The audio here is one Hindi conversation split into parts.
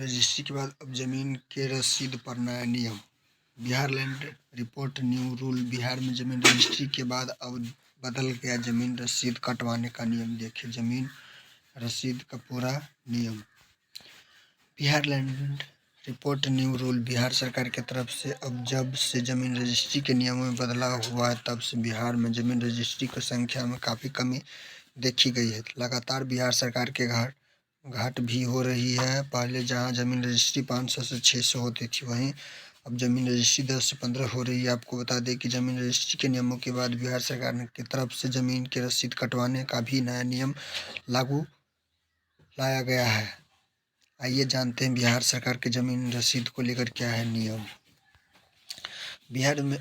रजिस्ट्री के बाद अब जमीन के रसीद पर नया नियम। Bihar land report new rule. Bihar में जमीन रजिस्ट्री के बाद अब बदल गया जमीन रसीद कटवाने का नियम। देखिए जमीन रसीद का पूरा नियम। Bihar land report new rule. Bihar सरकार की तरफ से अब जब से जमीन रजिस्ट्री के नियमों में बदलाव हुआ है तब से बिहार में जमीन रजिस्ट्री की संख्या में काफ़ी कमी देखी गई है। लगातार बिहार सरकार के घाट भी हो रही है। पहले जहां जमीन रजिस्ट्री 500 से 600 होती थी, वहीं अब जमीन रजिस्ट्री 10 से 15 हो रही है। आपको बता दें कि जमीन रजिस्ट्री के नियमों के बाद बिहार सरकार की तरफ से जमीन की रसीद कटवाने का भी नया नियम लागू लाया गया है। आइए जानते हैं बिहार सरकार के जमीन रसीद को लेकर क्या है नियम। बिहार में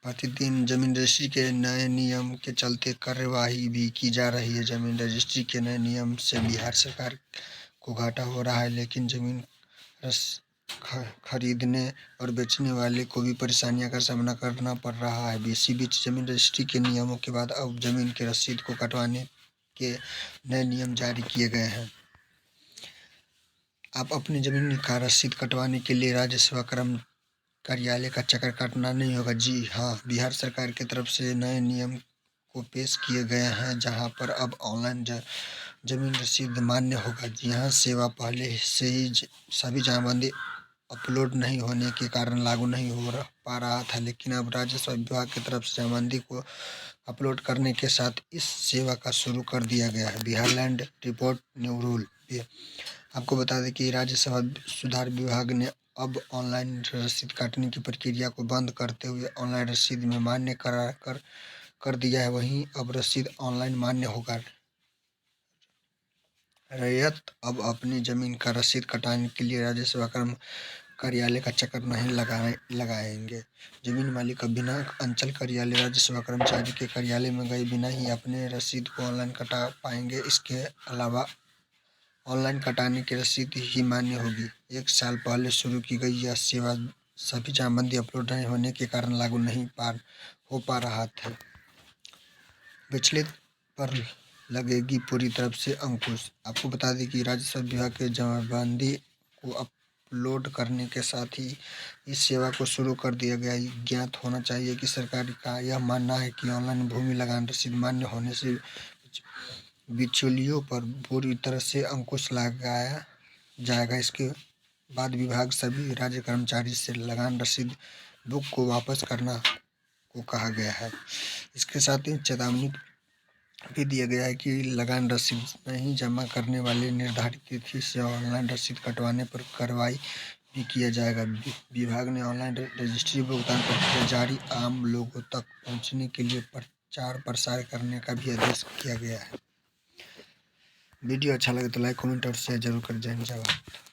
प्रतिदिन जमीन रजिस्ट्री के नए नियम के चलते कार्यवाही भी की जा रही है। जमीन रजिस्ट्री के नए नियम से बिहार सरकार को घाटा हो रहा है, लेकिन जमीन खरीदने और बेचने वाले को भी परेशानियों का सामना करना पड़ रहा है। इसी बीच जमीन रजिस्ट्री के नियमों के बाद अब जमीन के रसीद को कटवाने के नए नियम जारी किए गए हैं। आप अपनी जमीन का रसीद कटवाने के लिए राज्य सेवा कार्यालय का चक्कर काटना नहीं होगा। जी हाँ, बिहार सरकार की तरफ से नए नियम को पेश किए गए हैं, जहां पर अब ऑनलाइन जमीन रसीद मान्य होगा। यहाँ सेवा पहले से ही सभी जमाबंदी अपलोड नहीं होने के कारण लागू नहीं हो पा रहा था, लेकिन अब राजस्व विभाग की तरफ से जमाबंदी को अपलोड करने के साथ इस सेवा का शुरू कर दिया गया है। Bihar land report new rule. आपको बता दें कि राज्य सभा सुधार विभाग ने अब ऑनलाइन रसीद काटने की प्रक्रिया को बंद करते हुए ऑनलाइन रसीद में मान्य कर दिया है। वहीं अब रसीद ऑनलाइन मान्य होगा। रैयत अब अपनी जमीन का रसीद कटाने के लिए राज्य सेवा कार्यालय का चक्कर नहीं लगाएंगे। जमीन मालिक अब बिना अंचल कार्यालय राज्य सेवा कर्मचारी के कार्यालय में गए बिना ही अपने रसीद को ऑनलाइन कटा पाएंगे। इसके अलावा ऑनलाइन कटाने की रसीद ही मान्य होगी। 1 साल पहले शुरू की गई यह सेवा सभी जमाबंदी अपलोड नहीं होने के कारण लागू नहीं हो पा रहा था। विचलित पर लगेगी पूरी तरफ से अंकुश। आपको बता दें कि राजस्व विभाग के जमाबंदी को अपलोड करने के साथ ही इस सेवा को शुरू कर दिया गया। ज्ञात होना चाहिए कि सरकार का यह मानना है कि ऑनलाइन भूमि लगान रसीद मान्य होने से बिचौलियों पर पूरी तरह से अंकुश लगाया जाएगा। इसके बाद विभाग सभी राज्य कर्मचारी से लगान रसीद बुक को वापस करना को कहा गया है। इसके साथ ही चेतावनी भी दिया गया है कि लगान रसीद नहीं जमा करने वाले निर्धारित तिथि से ऑनलाइन रसीद कटवाने पर कार्रवाई भी किया जाएगा। विभाग ने ऑनलाइन रजिस्ट्री भुगतान प्रक्रिया जारी आम लोगों तक पहुंचने के लिए प्रचार प्रसार करने का भी आदेश किया गया है। वीडियो अच्छा लगे तो लाइक, कमेंट और शेयर जरूर कर। जय हिंद, जय भारत।